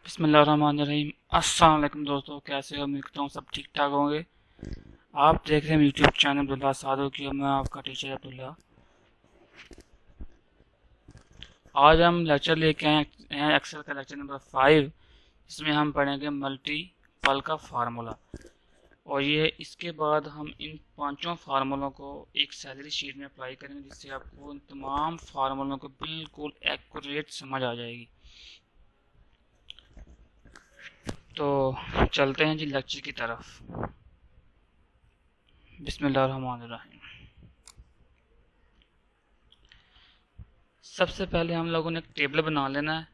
बिस्मिल्लाहिर्रहमानिर्रहीम। अस्सलाम वालेकुम दोस्तों, कैसे हो? उम्मीद करता हूँ सब ठीक ठाक होंगे। आप देख रहे हैं यूट्यूब चैनल अब्दुल्ला सादो की, और मैं आपका टीचर अब्दुल्ला। आज हम लेक्चर लेके आए हैं एक्सेल का लेक्चर नंबर 5। इसमें हम पढ़ेंगे मल्टीपल का फार्मूला, और ये इसके बाद हम इन पांचों फार्मूलों को एक सैलरी शीट में अप्लाई करेंगे, जिससे आपको इन तमाम फार्मूलों को बिल्कुल एक्यूरेट समझ आ जाएगी। तो चलते हैं जी लेक्चर की तरफ। बिस्मिल्लाहिर्रहमानिर्रहीम। सबसे पहले हम लोगों ने एक टेबल बना लेना है।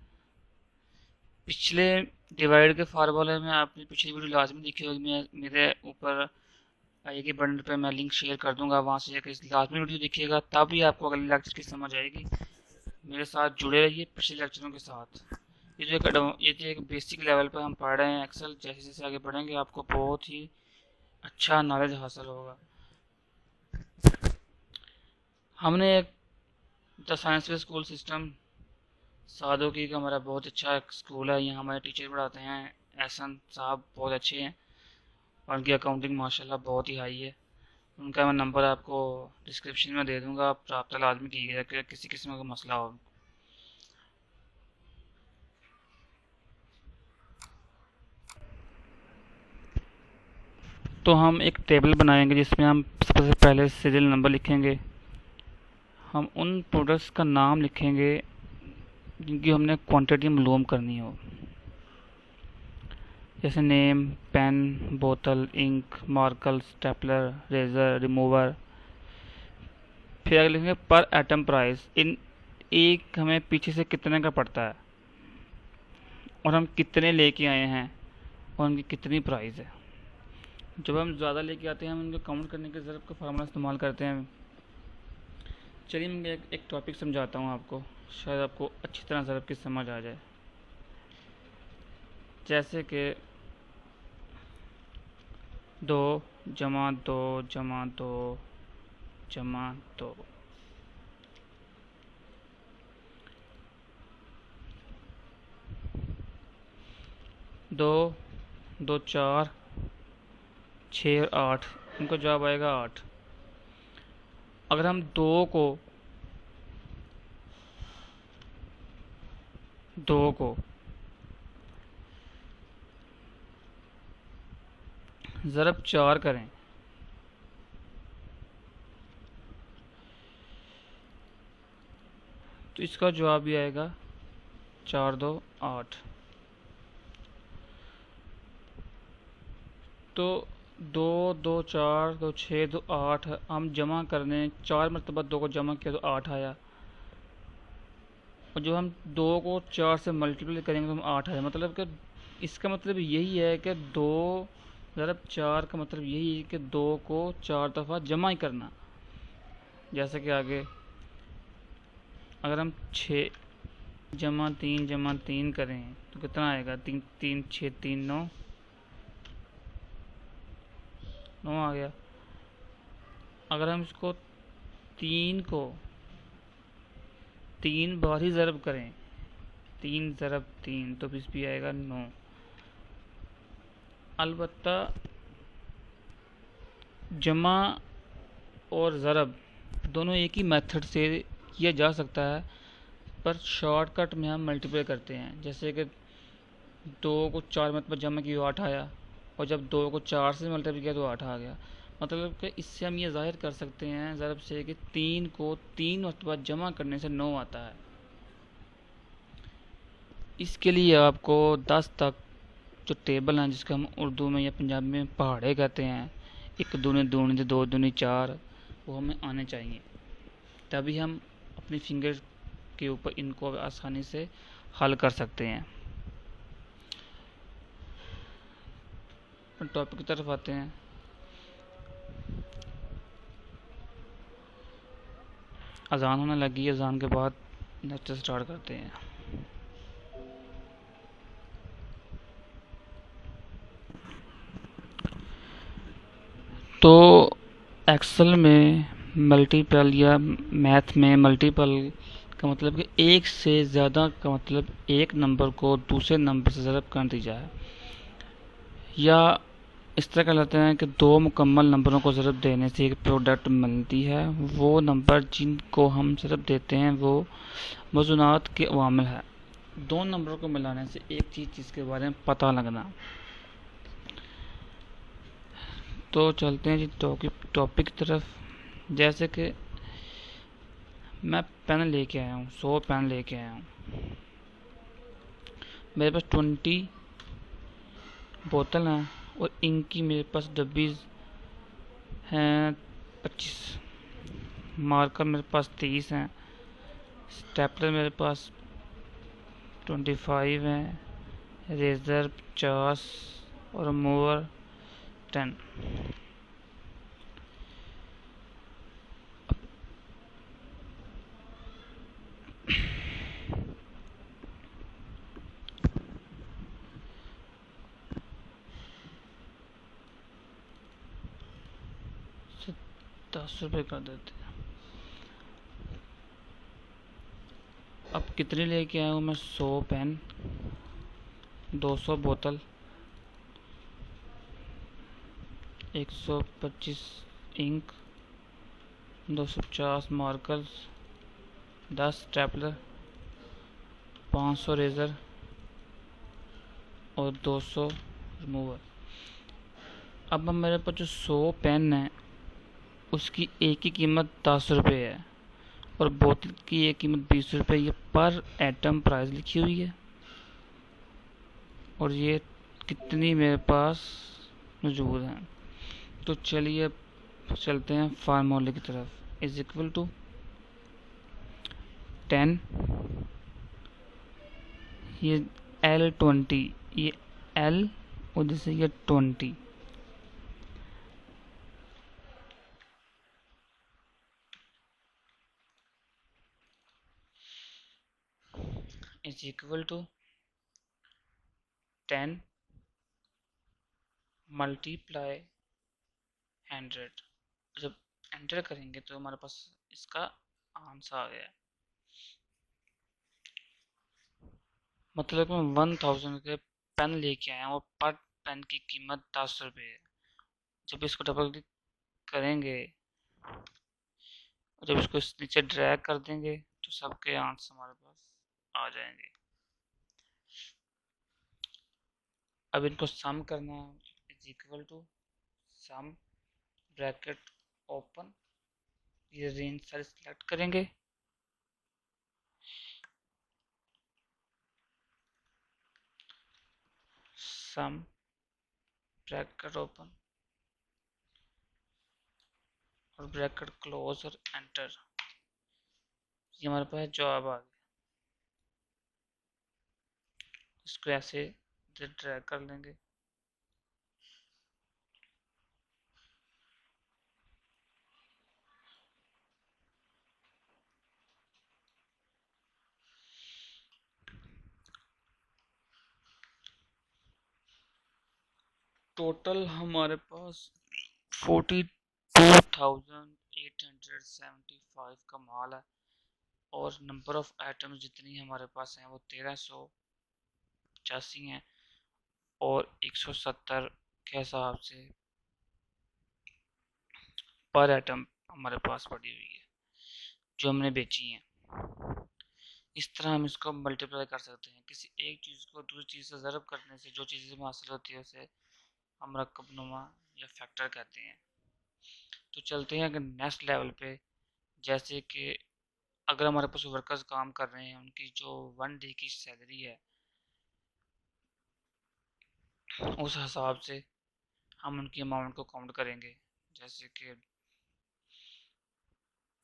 पिछले डिवाइड के फार्मूले में आपने पिछली वीडियो लाजमी देखी होगी। मैं मेरे ऊपर आई के बटन पे मैं लिंक शेयर कर दूंगा, वहां से जाकर लाजमी वीडियो देखिएगा, तभी आपको अगले लेक्चर की समझ आएगी। मेरे साथ जुड़े रहिए पिछले लेक्चरों के साथ। ये जो एक बेसिक लेवल पर हम पढ़ रहे हैं एक्सेल, जैसे जैसे आगे बढ़ेंगे आपको बहुत ही अच्छा नॉलेज हासिल होगा। हमने एक the science way school system सादोकी का हमारा बहुत अच्छा स्कूल है। यहाँ हमारे टीचर पढ़ाते हैं, एहसन साहब बहुत अच्छे हैं, और उनकी अकाउंटिंग माशाल्लाह बहुत ही हाई है। उनका मैं नंबर आपको डिस्क्रिप्शन में दे दूंगा, आप रब्ता लाजमी कीजिएगा कि किसी किस्म का मसला हो। तो हम एक टेबल बनाएंगे जिसमें हम सबसे पहले सीरियल नंबर लिखेंगे। हम उन प्रोडक्ट्स का नाम लिखेंगे जिनकी हमने क्वांटिटी मालूम करनी हो, जैसे नेम, पेन, बोतल, ink, marker, stapler, razor, remover. फिर आगे लिखेंगे पर एटम प्राइस। इन एक हमें पीछे से कितने का पड़ता है, और हम कितने लेके आए हैं, और उनकी कितनी प्राइस है। जब हम ज़्यादा लेके आते हैं हम उनको काउंट करने के ज़रूरत का फार्मूला इस्तेमाल करते हैं। चलिए मैं एक टॉपिक समझाता हूँ आपको, शायद आपको अच्छी तरह ज़रूर की समझ आ जाए। जैसे कि 2 + 2 = 2 = 2 2 2 4 6 और 8, इनको जवाब आएगा 8। अगर हम दो को ज़रब 4 करें तो इसका जवाब भी आएगा 4 2 8। तो 2 2 4 2 6 2 8 हम जमा करने 4 मरतबा 2 को जमा किया तो 8 आया, और जब हम 2 को 4 से मल्टीप्लाई करेंगे तो हम 8 आया। मतलब कि इसका मतलब यही है कि 2 ज़रब 4 का मतलब यही है कि 2 को 4 दफ़ा जमा ही करना। जैसे कि आगे अगर हम 6 + 3 करें तो कितना आएगा? 3 3 6 3 9 9 आ गया। अगर हम इसको 3 को 3 बार ही ज़रब करें, 3 ज़रब 3, तो इस भी आएगा 9। अलबत्ता जमा और ज़रब दोनों एक ही मेथड से किया जा सकता है, पर शॉर्टकट में हम मल्टीप्लाई करते हैं। जैसे कि 2 को 4 मरतबा जमा किया तो 8 आया, और जब 2 को 4 से मल्टीप्लाई किया तो 8 आ गया। मतलब कि इससे हम ये ज़ाहिर कर सकते हैं ज़रब से कि 3 को 3 मरतबा जमा करने से 9 आता है। इसके लिए आपको 10 तक जो टेबल हैं, जिसका हम उर्दू में या पंजाबी में पहाड़े कहते हैं, 1 दूनी 2 2 दूनी 4, वो हमें आने चाहिए, तभी हम अपनी फिंगर के ऊपर इनको आसानी से हल कर सकते हैं। टॉपिक की तरफ आते हैं। अजान होने लगी है, अजान के बाद लेक्चर स्टार्ट करते हैं। तो एक्सेल में मल्टीपल या मैथ में मल्टीपल का मतलब कि एक से ज़्यादा का मतलब एक नंबर को दूसरे नंबर से ज़रब कर दी जाए, या इस तरह कर लेते हैं कि दो मुकम्मल नंबरों को ज़रब देने से एक प्रोडक्ट मिलती है। वो नंबर जिनको हम ज़रब देते हैं वो मौजूनात के अवामिल है। दो नंबरों को मिलाने से एक चीज़ के बारे में पता लगना। तो चलते हैं जी टॉपिक की तरफ। जैसे कि मैं पेन लेके आया हूँ, 100 पेन लेके आया हूँ। मेरे पास 20 बोतल हैं और इंक की मेरे पास डब्बी हैं 25। मार्कर मेरे पास 30 हैं। स्टेपलर मेरे पास 25 हैं। रेज़र 50 और मूवर 10। ₹10 कर देते हैं। अब कितने लेके आया हूँ मैं? 100 पेन, 200 बोतल, 125 इंक, 250 मार्कर्स, 10 स्टेपलर, 500 रेज़र और 200 रिमूवर। अब मेरे पास जो 100 पेन है उसकी एक की कीमत ₹10 है और बोतल की एक कीमत ₹20। ये पर एटम प्राइस लिखी हुई है और ये कितनी मेरे पास मौजूद हैं। तो चलिए चलते हैं फार्मूले की तरफ। इज इक्वल टू 10, ये L20, ये L और जैसे ये 20, इज इक्वल टू 10 मल्टीप्लाई 100। जब एंटर करेंगे तो हमारे पास इसका आंसर आ गया। मतलब मैं 1000 के पेन लेके आया हूँ और पर पेन की कीमत ₹10 है। जब इसको डबल क्लिक करेंगे और जब इसको इस नीचे ड्रैग कर देंगे तो सबके आंसर हमारे पास आ जाएंगे। अब इनको सम करना है। Is equal to sum bracket open, ये रेंज सारे सिलेक्ट करेंगे, सम ब्रैकेट ओपन और ब्रैकेट क्लोज और एंटर। ये हमारे पास जवाब आ गया। इसको ऐसे ड्रैग कर लेंगे। टोटल हमारे पास 42,875 का माल है और नंबर ऑफ आइटम्स जितनी हमारे पास हैं वो 1385 हैं और 170 के हिसाब से पर आइटम हमारे पास पड़ी हुई है जो हमने बेची हैं। इस तरह हम इसको मल्टीप्लाई कर सकते हैं। किसी एक चीज़ को दूसरी चीज़ से ज़रब करने से जो चीज़ हमें हासिल होती है उसे हम रकबनुमा या फैक्टर कहते हैं। तो चलते हैं अगर नेक्स्ट लेवल पे। जैसे कि अगर हमारे पास वर्कर्स काम कर रहे हैं, उनकी जो 1 डे की सैलरी है उस हिसाब से हम उनकी अमाउंट को काउंट करेंगे। जैसे कि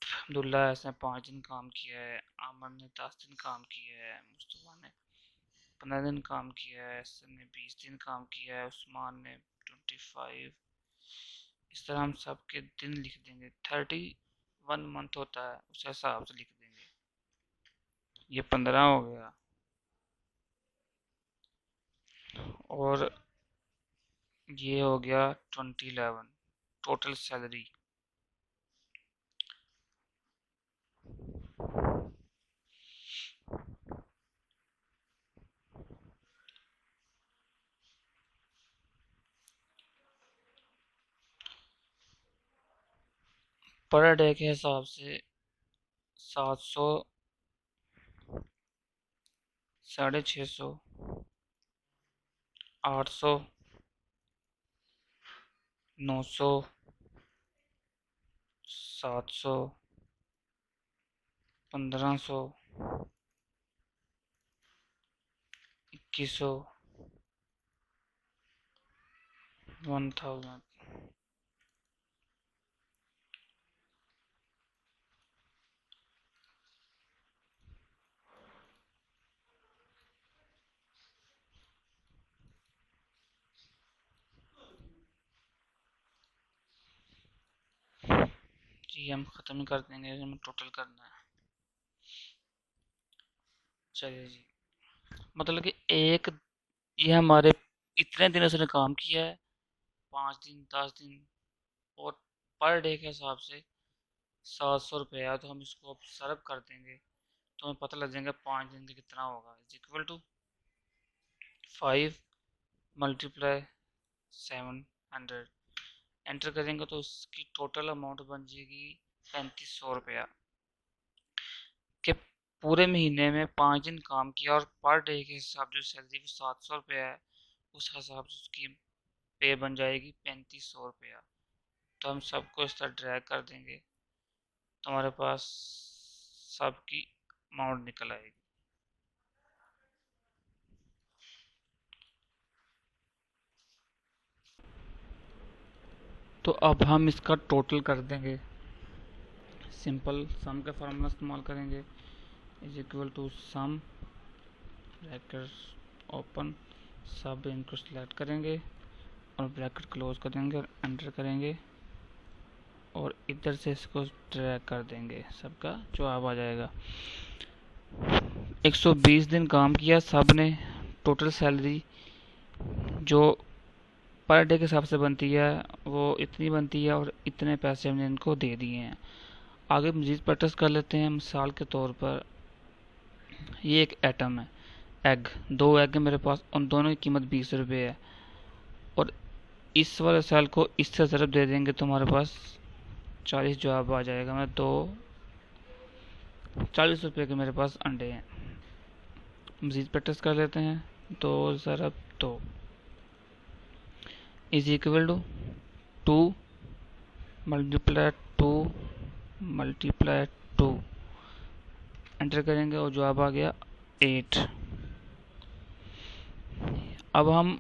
अब्दुल्ला ऐसे 5 दिन काम किया है, आमर ने 10 दिन काम किया है, मुस्तफ़ा ने 15 दिन काम किया है, ऐसे ने 20 दिन काम किया है, उस्मान ने 25। इस तरह हम सबके दिन लिख देंगे। 31 मंथ होता है उस हिसाब से लिख देंगे। ये 15 हो गया और ये हो गया 2011 टोटल सैलरी। पर डे के हिसाब से 700, 650, 800, 900, 700, 1500, 2100, 1000। जी हम ख़त्म कर देंगे, हमें टोटल करना है। चलिए जी, मतलब कि एक, ये हमारे इतने दिन उसने काम किया है, 5 दिन 10 दिन, और पर डे के हिसाब से 700 रुपये है, तो हम इसको अब सर्व कर देंगे तो हमें पता लग जाएगा 5 दिन का कितना होगा। Is equal to 5 multiply 700, enter करेंगे तो उसकी टोटल अमाउंट बन जाएगी 3500 रुपया। कि पूरे महीने में 5 दिन काम किया और पर डे के हिसाब जो सैलरी वो 700 रुपया है, उस हिसाब से उसकी पे बन जाएगी 3500 रुपया। तो हम सबको इस तरह ड्रैग कर देंगे तो हमारे पास सबकी अमाउंट निकल आएगी। तो अब हम इसका टोटल कर देंगे, सिंपल सम का फार्मूला इस्तेमाल करेंगे। Is equal to sum, bracket open, सब इनको सेलेक्ट करेंगे और ब्रैकेट क्लोज करेंगे और एंटर करेंगे और इधर से इसको ड्रैग कर देंगे, सबका जवाब आ जाएगा। 120 दिन काम किया सब ने, टोटल सैलरी जो पर डे के हिसाब से बनती है वो इतनी बनती है और इतने पैसे हमने इनको दे दिए हैं। आगे मजीद प्रैक्टिस कर लेते हैं। मिसाल के तौर पर ये एक एटम है, एग, 2 एग है मेरे पास, उन दोनों की कीमत 20 रुपये है और इस वाले सेल को इससे ज़रब दे देंगे तो हमारे पास 40 जवाब आ जाएगा। मैं 40 रुपये के मेरे पास अंडे हैं। मज़ीद प्रैक्टिस कर लेते हैं। 2 × 2 is equal to 2 multiply 2 multiply 2, enter करेंगे और जवाब आ गया 8। अब हम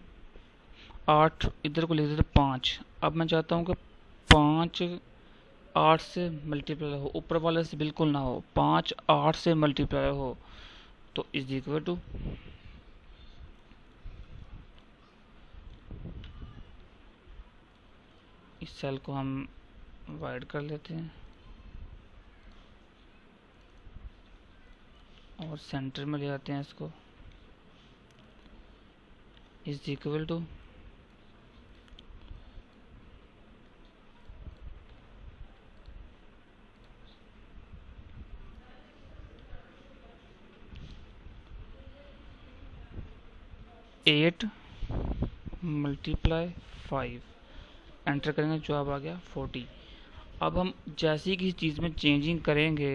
8 इधर को लिख देते 5। अब मैं चाहता हूँ कि 5 8 से मल्टीप्लाई हो, ऊपर वाले से बिल्कुल ना हो, 5 8 से मल्टीप्लाई हो। तो इज इक्वल टू इस सेल को हम वाइड कर लेते हैं और सेंटर में ले आते हैं इसको। Is equal to 8 multiply 5, enter करेंगे, जवाब आ गया 40। अब हम जैसी किसी चीज़ में चेंजिंग करेंगे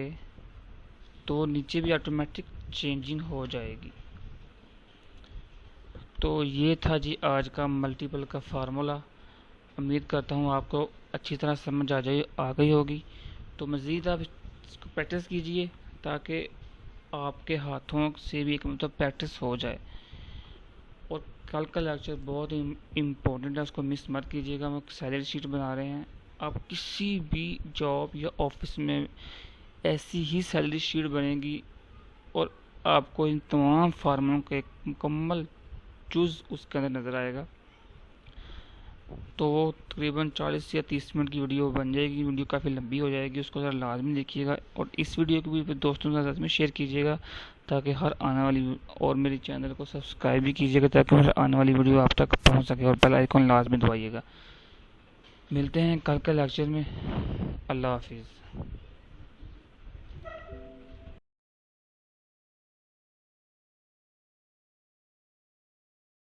तो नीचे भी ऑटोमेटिक चेंजिंग हो जाएगी। तो ये था जी आज का मल्टीपल का फार्मूला। उम्मीद करता हूँ आपको अच्छी तरह समझ आ गई होगी। तो मज़ीद आप इसको प्रैक्टिस कीजिए ताकि आपके हाथों से भी एक मतलब प्रैक्टिस हो जाए। और कल का लेक्चर बहुत ही इम्पोर्टेंट है, उसको मिस मत कीजिएगा। हम एक सैलरी शीट बना रहे हैं, आप किसी भी जॉब या ऑफिस में ऐसी ही सैलरी शीट बनेगी और आपको इन तमाम फार्मूलों का एक मुकम्मल चूज़ उसके अंदर नज़र आएगा। तो वो तकरीबन 40 या 30 मिनट की वीडियो बन जाएगी। वीडियो काफ़ी लंबी हो जाएगी, उसको ज़रा लाजमी देखिएगा और इस वीडियो को भी दोस्तों के साथ में शेयर कीजिएगा ताकि हर आने वाली, और मेरे चैनल को सब्सक्राइब भी कीजिएगा ताकि हर आने वाली वीडियो आप तक पहुंच सके और बेल आइकन लाजमी दबाइएगा। मिलते हैं कल के लेक्चर में। अल्लाह हाफिज़।